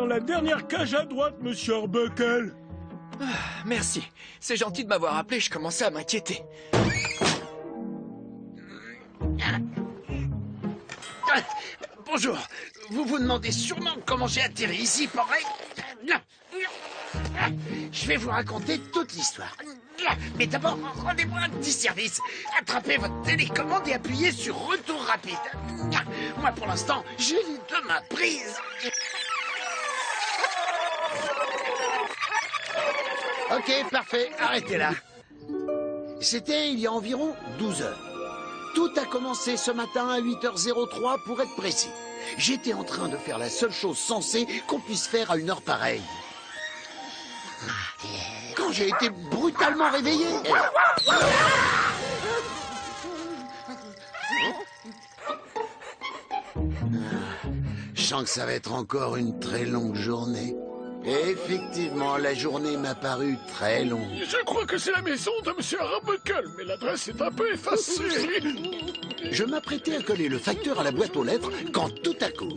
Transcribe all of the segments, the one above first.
dans la dernière cage à droite, monsieur Arbuckle. Merci. C'est gentil de m'avoir appelé, je commençais à m'inquiéter. Bonjour. Vous vous demandez sûrement comment j'ai atterri ici, pareil. Je vais vous raconter toute l'histoire. Mais d'abord, rendez-moi un petit service. Attrapez votre télécommande et appuyez sur retour rapide. Moi, pour l'instant, j'ai les deux mains prises. Ok, parfait. Arrêtez là. C'était il y a environ 12 heures. Tout a commencé ce matin à 8h03 pour être précis. J'étais en train de faire la seule chose sensée qu'on puisse faire à une heure pareille. Quand j'ai été brutalement réveillé... Je sens que ça va être encore une très longue journée. Et effectivement, la journée m'a paru très longue. Je crois que c'est la maison de monsieur Arbuckle, mais l'adresse est un peu effacée. Je m'apprêtais à coller le facteur à la boîte aux lettres quand tout à coup...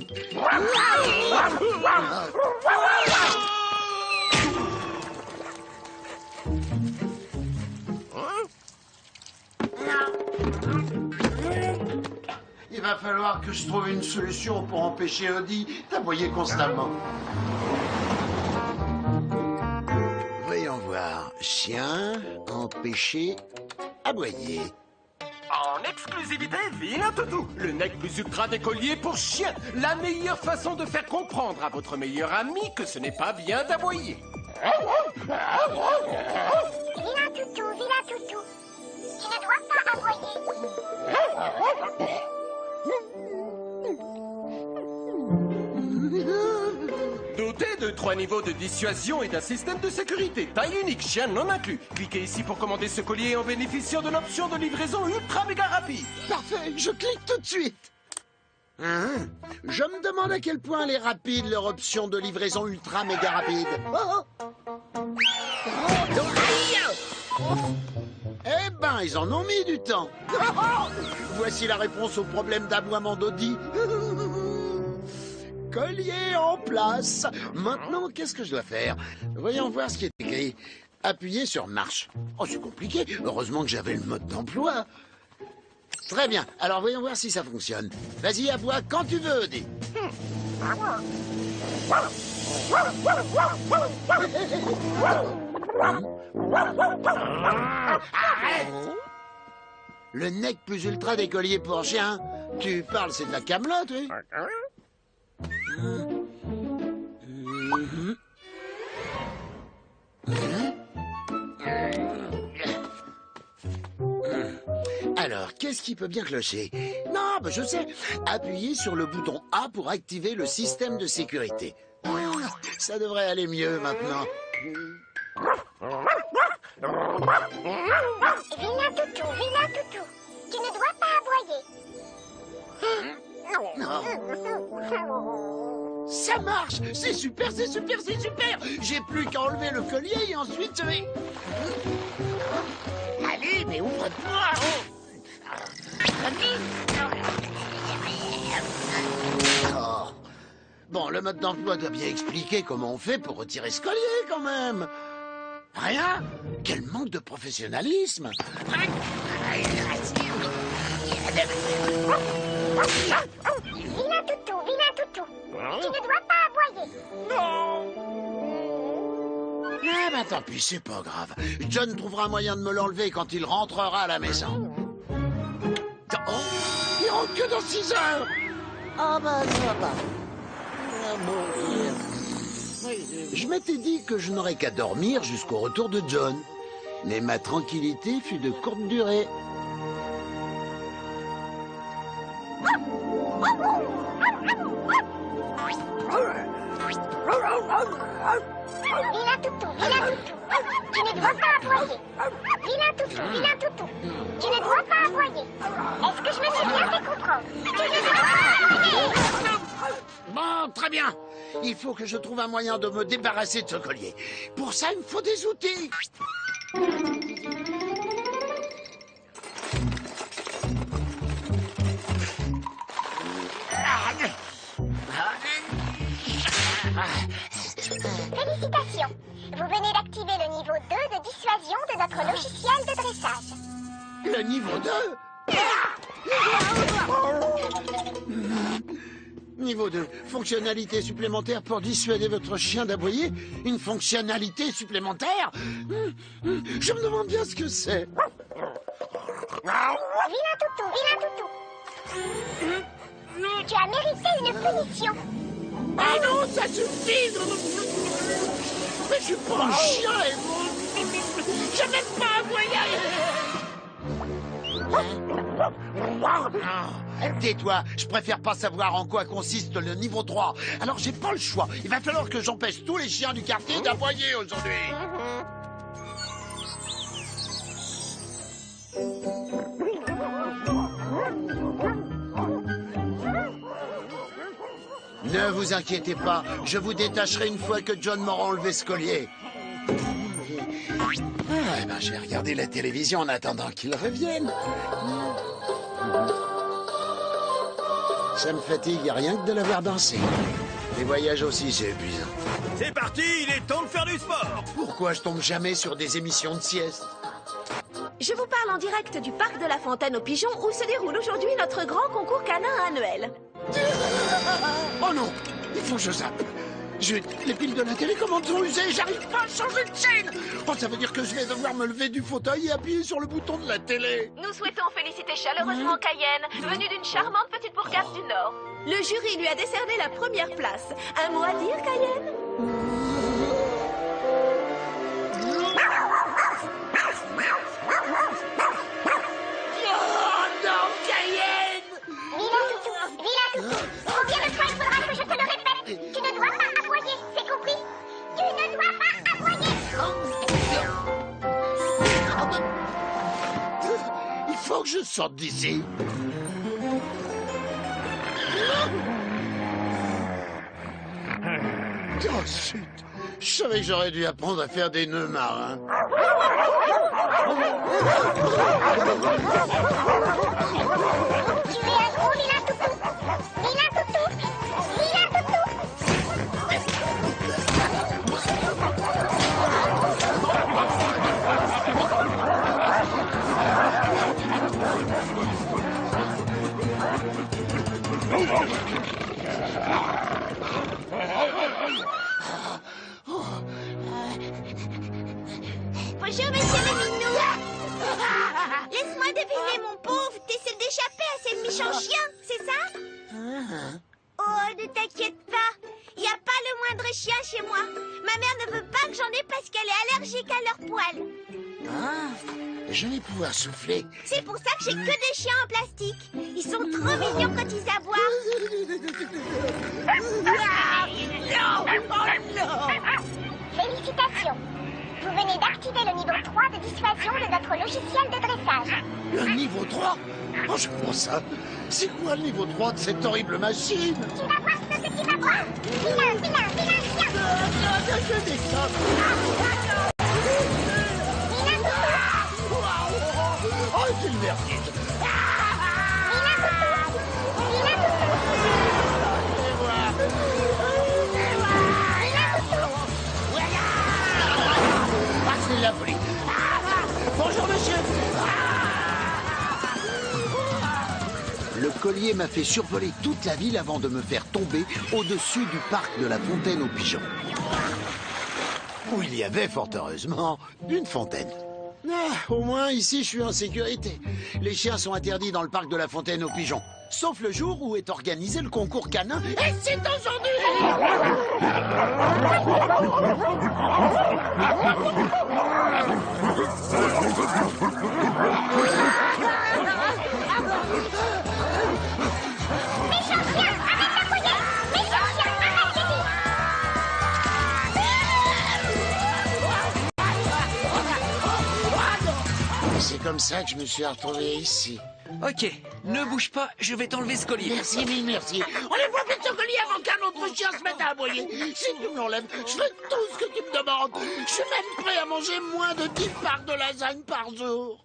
Il va falloir que je trouve une solution pour empêcher Audi d'aboyer constamment. Voyons voir. Chien, empêcher, aboyer. En exclusivité, Vilain Toutou, le nec plus ultra d'écolier pour chien. La meilleure façon de faire comprendre à votre meilleur ami que ce n'est pas bien d'aboyer. Vilain Toutou, tu ne dois pas aboyer. Doté de 3 niveaux de dissuasion et d'un système de sécurité, taille unique, chien non inclus. Cliquez ici pour commander ce collier en bénéficiant de l'option de livraison ultra méga rapide. Parfait, je clique tout de suite. Je me demande à quel point elle est rapide, leur option de livraison ultra méga rapide. Eh ben, ils en ont mis du temps. Voici la réponse au problème d'aboiement d'Audi. Collier en place. Maintenant, qu'est-ce que je dois faire? Voyons voir ce qui est écrit. Appuyer sur marche. Oh, c'est compliqué. Heureusement que j'avais le mode d'emploi. Très bien. Alors, voyons voir si ça fonctionne. Vas-y, aboie quand tu veux, Audi. Arrête! Le nec plus ultra d'écolier pour chien. Tu parles, c'est de la camelote, oui? Alors, qu'est-ce qui peut bien clocher? Non, bah je sais. Appuyez sur le bouton A pour activer le système de sécurité. Ça devrait aller mieux maintenant. Vilain Toutou, tu ne dois pas aboyer. Ça marche! C'est super, c'est super, c'est super! J'ai plus qu'à enlever le collier et ensuite je vais... Allez, mais ouvre-toi! Oh. Bon, le mode d'emploi doit bien expliquer comment on fait pour retirer ce collier, quand même! Rien? Quel manque de professionnalisme! Vilain Toutou, tu ne dois pas aboyer. Ah ben tant pis, c'est pas grave. John trouvera un moyen de me l'enlever quand il rentrera à la maison. Oh, il rentre que dans 6 heures. Ah ben ça va pas. Je m'étais dit que je n'aurais qu'à dormir jusqu'au retour de John. Mais ma tranquillité fut de courte durée. Vilain Toutou, tu ne dois pas aboyer. Vilain Toutou, tu ne dois pas aboyer. Est-ce que je me suis bien fait comprendre? Tu ne dois pas aboyer. Bon, très bien. Il faut que je trouve un moyen de me débarrasser de ce collier. Pour ça, il me faut des outils. Félicitations. Vous venez d'activer le niveau 2 de dissuasion de notre logiciel de dressage. Le niveau 2. Niveau 2. Fonctionnalité supplémentaire pour dissuader votre chien d'aboyer. Une fonctionnalité supplémentaire. Je me demande bien ce que c'est. Vilain toutou, vilain toutou. Tu as mérité une punition. Ah non, ça suffit. Mais je suis pas un chien et je n'aime pas aboyer. Tais-toi, je préfère pas savoir en quoi consiste le niveau 3. Alors j'ai pas le choix. Il va falloir que j'empêche tous les chiens du quartier d'aboyer aujourd'hui. Ne vous inquiétez pas, je vous détacherai une fois que John m'aura enlevé ce collier. Je vais regarder la télévision en attendant qu'il revienne. Ça me fatigue, rien que de la voir danser. Les voyages aussi, c'est épuisant. C'est parti, il est temps de faire du sport. Pourquoi je tombe jamais sur des émissions de sieste? Je vous parle en direct du parc de la Fontaine aux Pigeons où se déroule aujourd'hui notre grand concours canin annuel. Oh non, il faut que je zappe. Les piles de la télécommande sont usées, j'arrive pas à changer de chaîne. Oh, ça veut dire que je vais devoir me lever du fauteuil et appuyer sur le bouton de la télé. Nous souhaitons féliciter chaleureusement Cayenne, venue d'une charmante petite bourgade du Nord. Le jury lui a décerné la première place. Un mot à dire, Cayenne? Combien de fois il faudra que je te le répète? Tu ne dois pas aboyer, c'est compris? Tu ne dois pas aboyer. Il faut que je sorte d'ici. Oh, chut. Je savais que j'aurais dû apprendre à faire des nœuds marins. Tu es un gros vilain toutou. Vilain toutou. Vilain toutou. Bonjour, monsieur le minou. Laisse-moi deviner, mon pauvre. T'essaies d'échapper à ces méchants chiens, c'est ça? Oh, ne t'inquiète pas. Il n'y a pas le moindre chien chez moi. Ma mère ne veut pas que j'en ai parce qu'elle est allergique à leurs poils. Je vais pouvoir souffler. C'est pour ça que j'ai que des chiens en plastique. Ils sont trop mignons quand ils aboient. Félicitations. Vous venez d'activer le niveau 3 de dissuasion de notre logiciel de dressage. Le niveau 3? Oh, je prends ça. C'est quoi le niveau 3 de cette horrible machine? Tu vas voir ce que tu vas voir. Vilain, vilain, vilain chien. Je descends. Vilain toutou. Oh, c'est le vertige. Vilain toutou. Vilain toutou. Ah, c'est la folie. Bonjour, monsieur. Le collier m'a fait survoler toute la ville avant de me faire tomber au-dessus du parc de la Fontaine aux Pigeons. Où il y avait, fort heureusement, une fontaine. Au moins, ici, je suis en sécurité. Les chiens sont interdits dans le parc de la Fontaine aux Pigeons. Sauf le jour où est organisé le concours canin. Et c'est aujourd'hui! Méchant chien, arrête d'aboyer. Méchant chien, arrête, j'ai dit. C'est comme ça que je me suis retrouvé ici. Ok, ne bouge pas, je vais t'enlever ce collier. Merci, mille merci. On les voit mettre ce collier avant qu'un autre chien se mette à aboyer. Si tu me l'enlèves, je ferai tout ce que tu me demandes. Je suis même prêt à manger moins de 10 parts de lasagne par jour.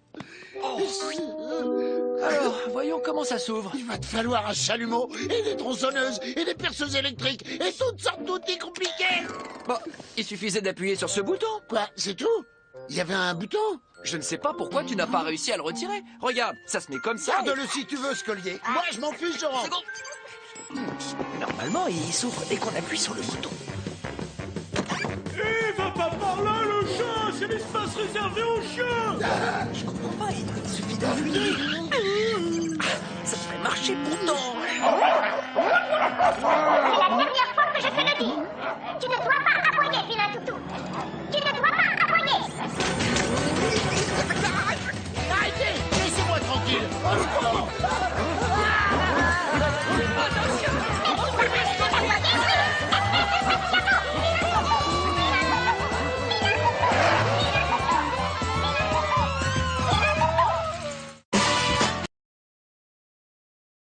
Alors, Alors, voyons comment ça s'ouvre. Il va te falloir un chalumeau, et des tronçonneuses, et des perceuses électriques, et toutes sortes d'outils compliqués. Bon, il suffisait d'appuyer sur ce bouton. Quoi, c'est tout? Il y avait un bouton? Je ne sais pas pourquoi tu n'as pas réussi à le retirer. Regarde, ça se met comme ça. Garde-le si tu veux, Scollier. Moi, je m'en fiche, je rentre. Normalement, il s'ouvre dès qu'on appuie sur le bouton. Il va pas par là, le chat. C'est l'espace réservé aux chiens. Je comprends pas, il suffit d'appuyer. Ça devrait marcher pourtant. C'est la dernière fois que je te le dis. Tu ne dois pas aboyer, vilain toutou. Tu ne dois pas aboyer. Arrêtez! Laissez-moi tranquille!